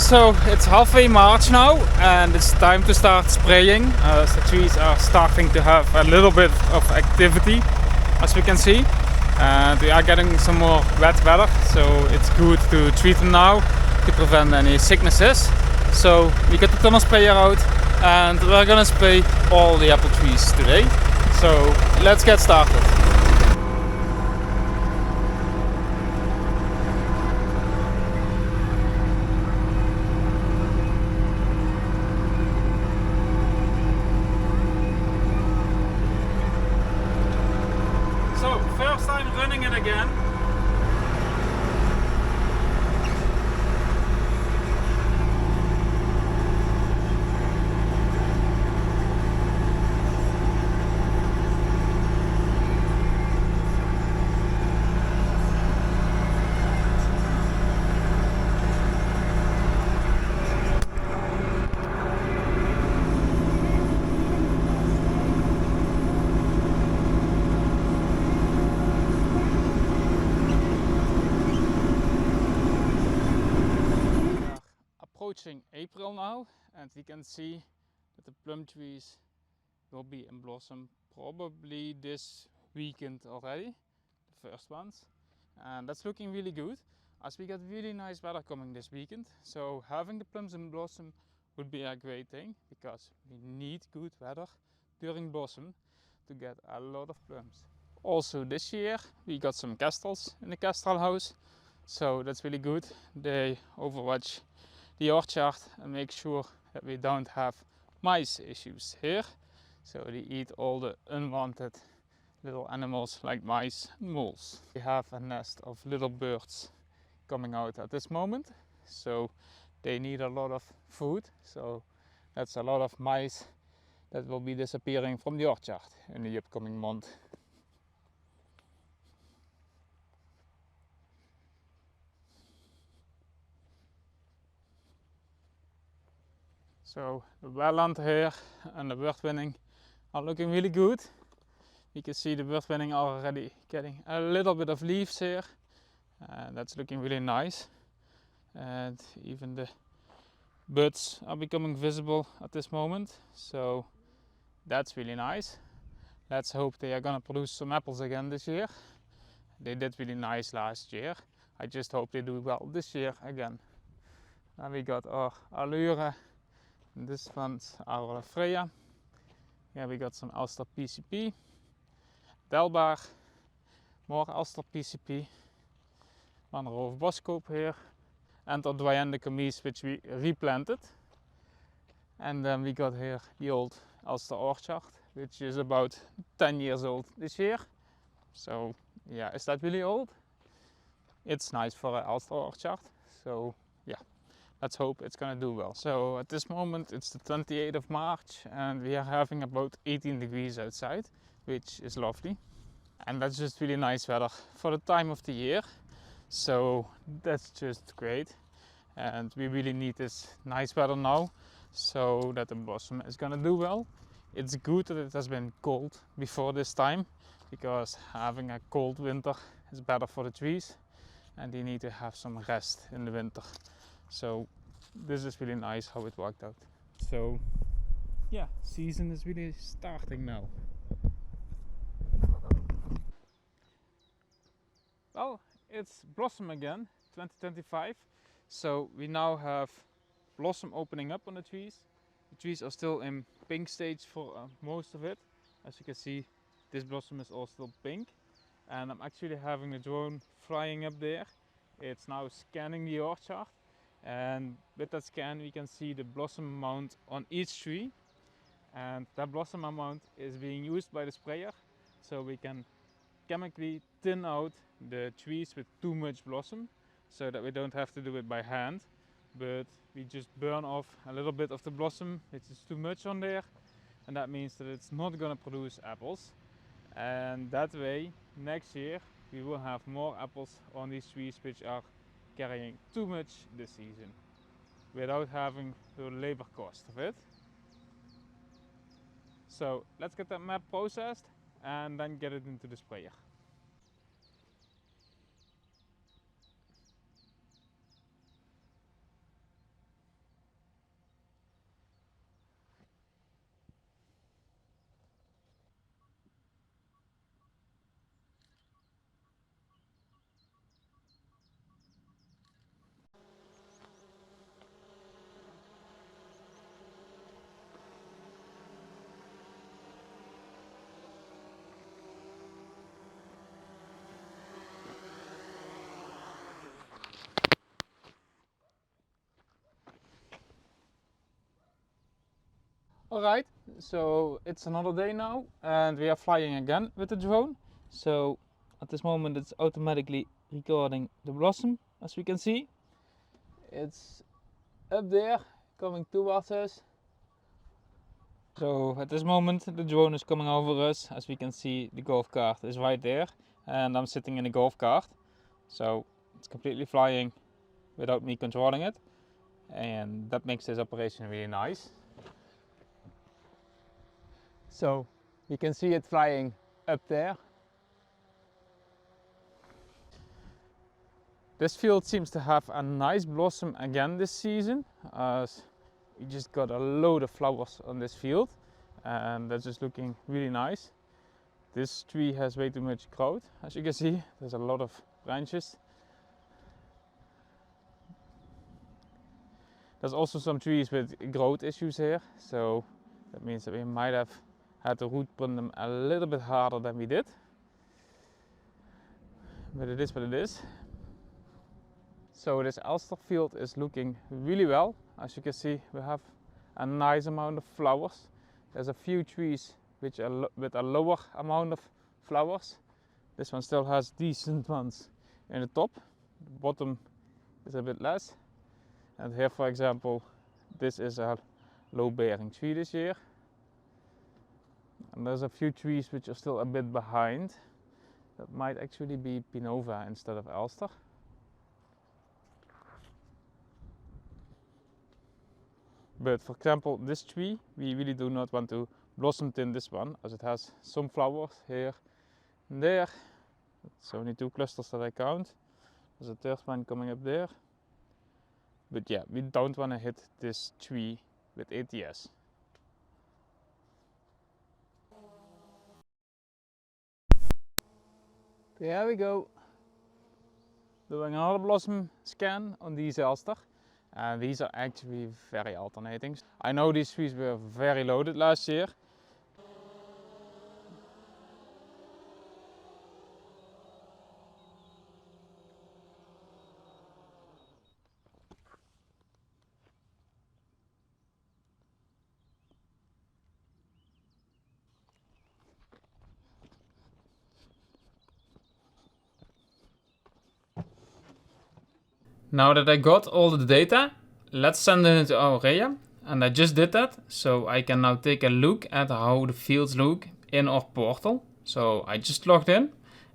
So it's halfway March now and it's time to start spraying as the trees are starting to have a little bit of activity, as we can see. And we are getting some more wet weather, so it's good to treat them now to prevent any sicknesses. So we got the tunnel sprayer out and we're gonna spray all the apple trees today. So let's get started. So first time running it again. Approaching April now, and we can see that the plum trees will be in blossom probably this weekend already, the first ones, and that's looking really good as we get really nice weather coming this weekend. So having the plums in blossom would be a great thing because we need good weather during blossom to get a lot of plums. Also this year we got some kestrels in the kestrel house, so that's really good. They overwatch the orchard and make sure that we don't have mice issues here. So they eat all the unwanted little animals like mice and moles. We have a nest of little birds coming out at this moment, so they need a lot of food. So that's a lot of mice that will be disappearing from the orchard in the upcoming month. So the wetland here and the bird winning are looking really good. You can see the bird winning already getting a little bit of leaves here, and that's looking really nice. And even the buds are becoming visible at this moment, so that's really nice. Let's hope they are gonna produce some apples again this year. They did really nice last year. I just hope they do well this year again. And we got our Allure. This one's our Freya. Yeah, we got some Alster PCP, Delbar, more Alster PCP, one row of Boskoop here, and our Doyenne Camise, which we replanted. And then we got here the old Alster Orchard, which is about 10 years old this year. So yeah, is that really old? It's nice for an Alster Orchard, so yeah. Let's hope it's gonna do well. So at this moment it's the 28th of March and we are having about 18 degrees outside, which is lovely. And that's just really nice weather for the time of the year. So that's just great. And we really need this nice weather now so that the blossom is gonna do well. It's good that it has been cold before this time because having a cold winter is better for the trees and they need to have some rest in the winter. So this is really nice how it worked out. So yeah, season is really starting now. Well, it's blossom again, 2025. So we now have blossom opening up on the trees. The trees are still in pink stage for most of it. As you can see, this blossom is all still pink. And I'm actually having a drone flying up there. It's now scanning the orchard. And with that scan we can see the blossom amount on each tree, and that blossom amount is being used by the sprayer, so we can chemically thin out the trees with too much blossom so that we don't have to do it by hand, but we just burn off a little bit of the blossom which is too much on there, and that means that it's not going to produce apples. And that way next year we will have more apples on these trees which are carrying too much this season without having the labor cost of it. So let's get that map processed and then get it into the sprayer. Alright, so it's another day now and we are flying again with the drone. So at this moment it's automatically recording the blossom, as we can see. It's up there coming towards us. So at this moment the drone is coming over us. As we can see, the golf cart is right there and I'm sitting in the golf cart. So it's completely flying without me controlling it, and that makes this operation really nice. So you can see it flying up there. This field seems to have a nice blossom again this season, as we just got a load of flowers on this field and that's just looking really nice. This tree has way too much growth, as you can see. There's a lot of branches. There's also some trees with growth issues here, so that means that we might have had to root prune them a little bit harder than we did. But it is what it is. So this Elster field is looking really well. As you can see, we have a nice amount of flowers. There's a few trees which are with a lower amount of flowers. This one still has decent ones in the top. The bottom is a bit less. And here, for example, this is a low bearing tree this year. And there's a few trees which are still a bit behind. That might actually be Pinova instead of Elster. But for example, this tree, we really do not want to blossom tint this one, as it has some flowers here and there. It's only 2 clusters that I count. There's a third one coming up there. But yeah, we don't want to hit this tree with ATS. There we go. Doing another blossom scan on these Elster. And these are actually very alternating. I know these trees were very loaded last year. Now that I got all the data, let's send it into our area. And I just did that, so I can now take a look at how the fields look in our portal. So I just logged in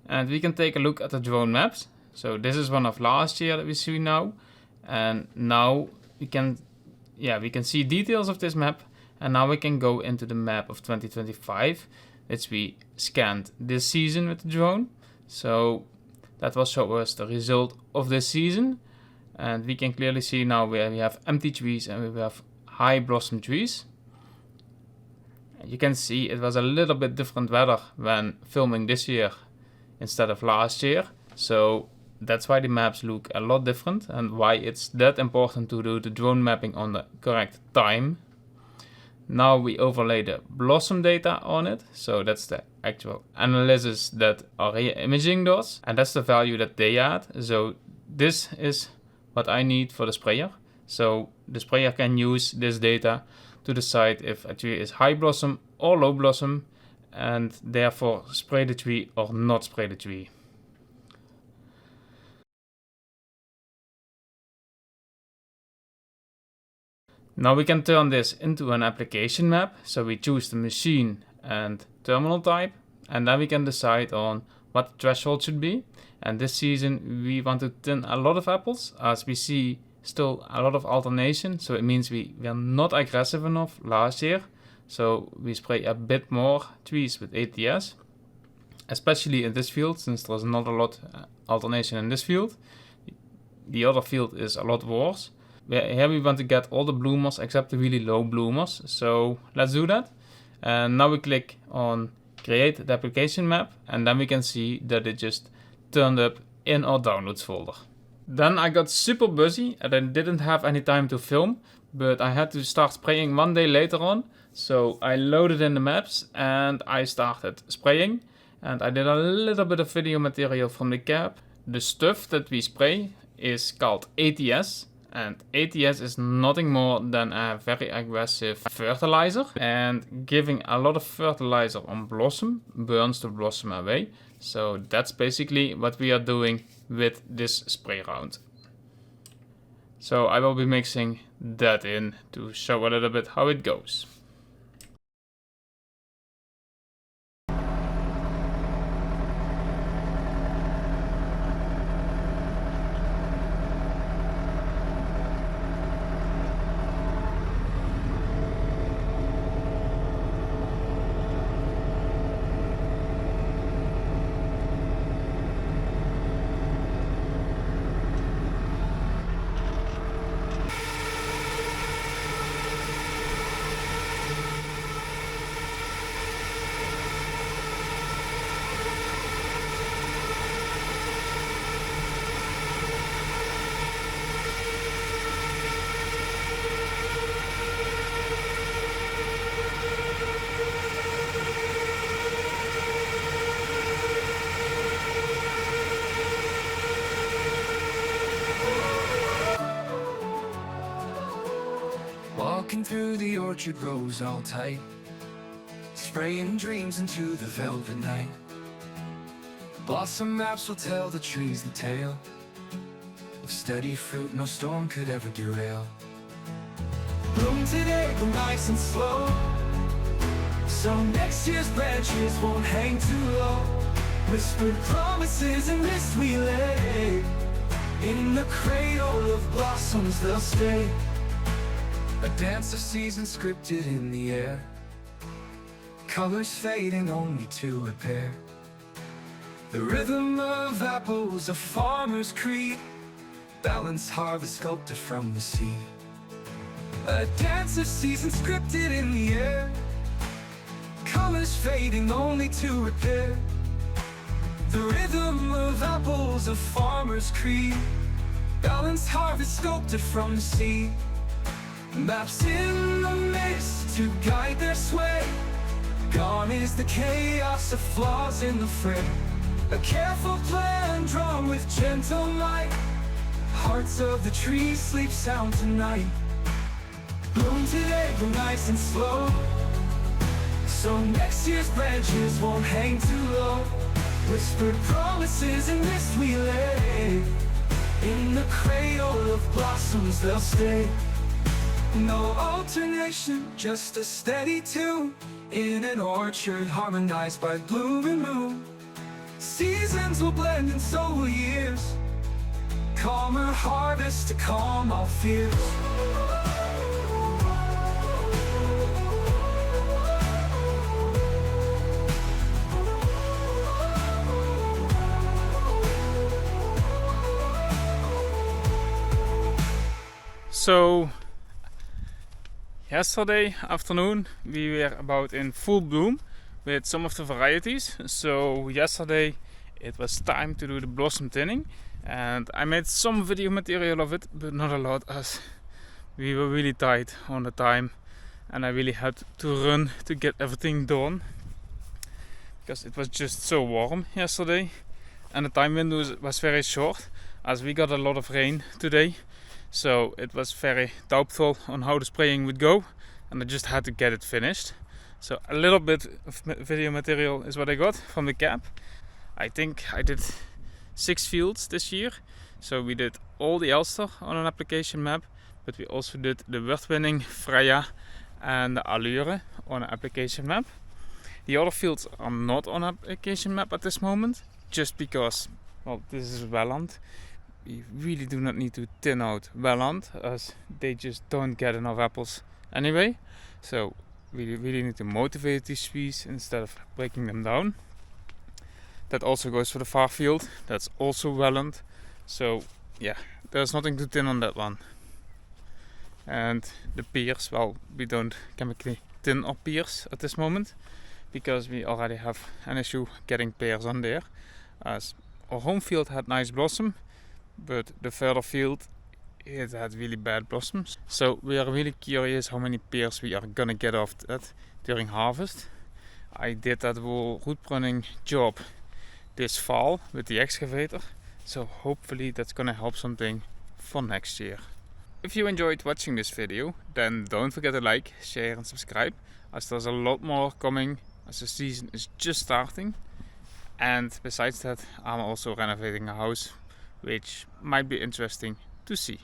and we can take a look at the drone maps. So this is one of last year that we see now. And now we can see details of this map. And now we can go into the map of 2025, which we scanned this season with the drone. So that will show us the result of this season. And we can clearly see now where we have empty trees and we have high blossom trees. And you can see it was a little bit different weather when filming this year instead of last year. So that's why the maps look a lot different and why it's that important to do the drone mapping on the correct time. Now we overlay the blossom data on it. So that's the actual analysis that Area Imaging does. And that's the value that they add. So this is what I need for the sprayer. So the sprayer can use this data to decide if a tree is high blossom or low blossom, and therefore spray the tree or not spray the tree. Now we can turn this into an application map. So we choose the machine and terminal type, and then we can decide on what the threshold should be. And this season we want to thin a lot of apples, as we see still a lot of alternation. So it means we were not aggressive enough last year. So we spray a bit more trees with ATS, especially in this field, since there's not a lot alternation in this field. The other field is a lot worse. Here we want to get all the bloomers except the really low bloomers. So let's do that. And now we click on create the application map, and then we can see that it just turned up in our downloads folder. Then I got super busy and I didn't have any time to film, but I had to start spraying one day later on. So I loaded in the maps and I started spraying, and I did a little bit of video material from the cab. The stuff that we spray is called ATS, And ATS is nothing more than a very aggressive fertilizer, and giving a lot of fertilizer on blossom burns the blossom away. So that's basically what we are doing with this spray round. So I will be mixing that in to show a little bit how it goes. Walking through the orchard rows all tight, spraying dreams into the velvet night. Blossom maps will tell the trees the tale of steady fruit no storm could ever derail. Bloom today, go nice and slow, so next year's branches won't hang too low. Whispered promises in mist we lay, in the cradle of blossoms they'll stay. A dance of seasons scripted in the air, colors fading only to repair. The rhythm of apples, a farmer's creed, balanced harvest sculpted from the seed. A dance of seasons scripted in the air, colors fading only to repair. The rhythm of apples, a farmer's creed, balanced harvest sculpted from the seed. Maps in the mist to guide their sway, gone is the chaos of flaws in the frame. A careful plan drawn with gentle might, hearts of the trees sleep sound tonight. Bloom today, go nice and slow, so next year's branches won't hang too low. Whispered promises in mist we lay, in the cradle of blossoms they'll stay. No alternation, just a steady tune, in an orchard harmonized by blooming moon. Seasons will blend and so will years, calmer harvest to calm all fears. So yesterday afternoon we were about in full bloom with some of the varieties. So yesterday it was time to do the blossom tinning, and I made some video material of it, but not a lot as we were really tight on the time and I really had to run to get everything done because it was just so warm yesterday and the time window was very short as we got a lot of rain today. So it was very doubtful on how the spraying would go, and I just had to get it finished. So a little bit of video material is what I got from the cap. I think I did 6 fields this year. So we did all the Elster on an application map, but we also did the Wordwinning, Freya and the Allure on an application map. The other fields are not on application map at this moment, just because, well, this is Welland. We really do not need to thin out Welland as they just don't get enough apples anyway. So we really need to motivate these trees instead of breaking them down. That also goes for the far field. That's also Welland. So yeah, there's nothing to thin on that one. And the pears, well, we don't chemically thin our pears at this moment because we already have an issue getting pears on there, as our home field had nice blossom, but the further field it had really bad blossoms. So we are really curious how many pears we are gonna get off that during harvest. I did that whole root pruning job this fall with the excavator, so hopefully that's gonna help something for next year. If you enjoyed watching this video, then don't forget to like, share and subscribe, as there's a lot more coming as the season is just starting. And besides that, I'm also renovating a house, which might be interesting to see.